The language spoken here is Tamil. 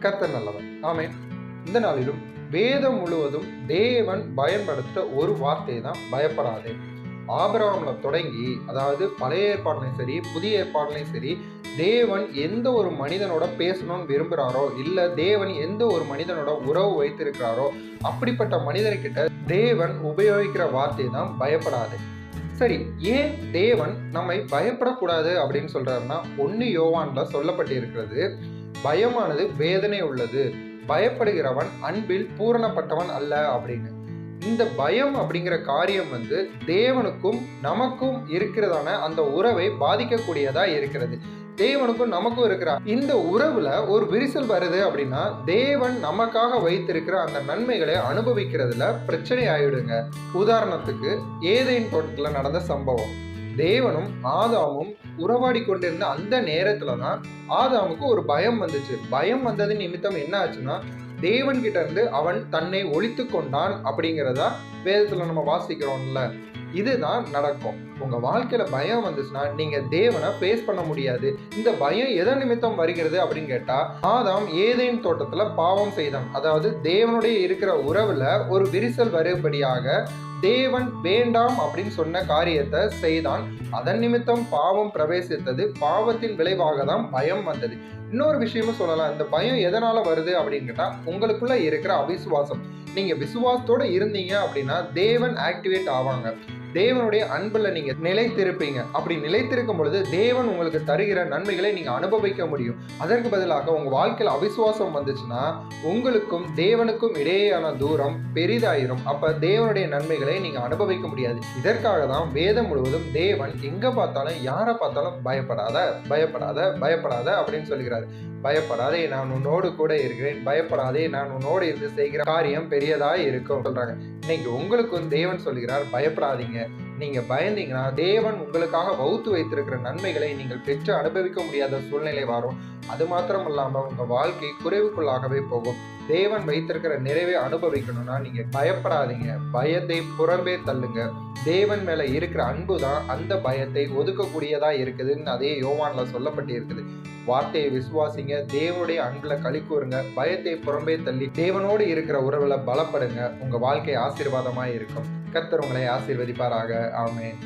கர்த்தர் நல்லவர். ஆமென். இந்த நாளிலும் வேதம் முழுவதும் தேவன் பயன்படுத்த ஒரு வார்த்தை தான் பயப்படாதே. ஆபிரகாம்ல தொடங்கி, அதாவது பழைய ஏற்பாடுலையும் சரி புதிய ஏற்பாடுலையும் சரி, தேவன் எந்த ஒரு மனிதனோட பேசணும்னு விரும்புகிறாரோ, இல்ல தேவன் எந்த ஒரு மனிதனோட உறவு வைத்திருக்கிறாரோ, அப்படிப்பட்ட மனிதர்கிட்ட தேவன் உபயோகிக்கிற வார்த்தை தான் பயப்படாதே. சரி, ஏன் தேவன் நம்மை பயப்படக்கூடாது அப்படின்னு சொல்றாருன்னா, 1 யோவான்ல சொல்லப்பட்டு இருக்கிறது, பயமானது வேதனை உள்ளது, பயப்படுகிறவன் அன்பில் பூரணப்பட்டவன் அல்ல அப்படின்னு. இந்த பயம் அப்படிங்கிற காரியம் தேவனுக்கும் நமக்கும் இருக்கிறதான அந்த உறவை பாதிக்கக்கூடியதா இருக்கிறது. தேவனுக்கும் நமக்கும் இருக்கிற இந்த உறவுல ஒரு விரிசல் வருது அப்படின்னா, தேவன் நமக்காக வைத்திருக்கிற அந்த நன்மைகளை அனுபவிக்கிறதுல பிரச்சனை ஆயிடுங்க. உதாரணத்துக்கு ஏதேன் தோட்டத்துல நடந்த சம்பவம். தேவனும் ஆதாமும் உறவாடி கொண்டிருந்த அந்த நேரத்துல தான் ஆதாமுக்கு ஒரு பயம் வந்துச்சு. பயம் வந்தது நிமித்தம் என்ன ஆச்சுன்னா, தேவன் கிட்ட இருந்து அவன் தன்னை ஒழித்து கொண்டான் அப்படிங்கிறதா வேதத்துல நம்ம வாசிக்கிறோம்ல. இதுதான் நடக்கும். உங்க வாழ்க்கையில பயம் வந்துச்சுன்னா நீங்க தேவனை ஃபேஸ் பண்ண முடியாது. இந்த பயம் எதன் நிமித்தம் வருகிறது அப்படின்னு கேட்டா, ஆதாம் ஏதேன் தோட்டத்துல பாவம் செய்தான். அதாவது தேவனுடைய இருக்கிற உறவுல ஒரு விரிசல் வரும்படியாக தேவன் வேண்டாம் அப்படின்னு சொன்ன காரியத்தை செய்தான். அதன் நிமித்தம் பாவம் பிரவேசித்தது. பாவத்தின் விளைவாக தான் பயம் வந்தது. இன்னொரு விஷயமும் சொல்லலாம். இந்த பயம் எதனால வருது அப்படின்னு கேட்டா, உங்களுக்குள்ள இருக்கிற அவிசுவாசம். நீங்க விசுவாசத்தோட இருந்தீங்க அப்படின்னா தேவன் ஆக்டிவேட் ஆவாங்க. தேவனுடைய அன்புல நீங்க நிலைத்திருப்பீங்க. அப்படி நிலைத்திருக்கும் பொழுது தேவன் உங்களுக்கு தருகிற நன்மைகளை நீங்க அனுபவிக்க முடியும். அதற்கு பதிலாக உங்க வாழ்க்கையில அவிசுவாசம் வந்துச்சுன்னா, உங்களுக்கும் தேவனுக்கும் இடையேயான தூரம் பெரிதாயிரும். அப்ப தேவனுடைய நன்மைகளை நீங்க அனுபவிக்க முடியாது. இதற்காக தான் வேதம் முழுவதும் தேவன் எங்க பார்த்தாலும் யாரை பார்த்தாலும் பயப்படாத பயப்படாத பயப்படாத அப்படின்னு சொல்கிறார். பயப்படாதே, நான் உன்னோடு கூட இருக்கிறேன், பயப்படாதே, நான் உன்னோடு இருந்து செய்கிற காரியம் பெரியதா இருக்கும் சொல்றாங்க. இன்னைக்கு உங்களுக்கும் தேவன் சொல்கிறார், பயப்படாதீங்க. நீங்க பயந்தீங்கன்னா தேவன் உங்களுக்காக வகுத்து வைத்திருக்கிற நன்மைகளை நீங்கள் பெற்று அனுபவிக்க முடியாத சூழ்நிலை வரும். அது மாத்திரம் இல்லாம உங்க வாழ்க்கை குறைவுக்குள்ளாகவே போகும். தேவன் வைத்திருக்கிற நிறைவை அனுபவிக்கணும்னா நீங்க பயப்படாதீங்க. பயத்தை புறம்பே தள்ளுங்க. தேவன் மேல இருக்கிற அன்பு தான் அந்த பயத்தை ஒதுக்கக்கூடியதா இருக்குதுன்னு அதே யோவான்ல சொல்லப்பட்டு இருக்குது. வார்த்தையை விசுவாசிங்க, தேவனுடைய அன்புல களி கூறுங்க, பயத்தை புறம்பே தள்ளி தேவனோடு இருக்கிற உறவுல பலப்படுங்க. உங்க வாழ்க்கை ஆசீர்வாதமாய் இருக்கும். கர்த்தர் உங்களை ஆசீர்வதிப்பாராக. ஆமென்.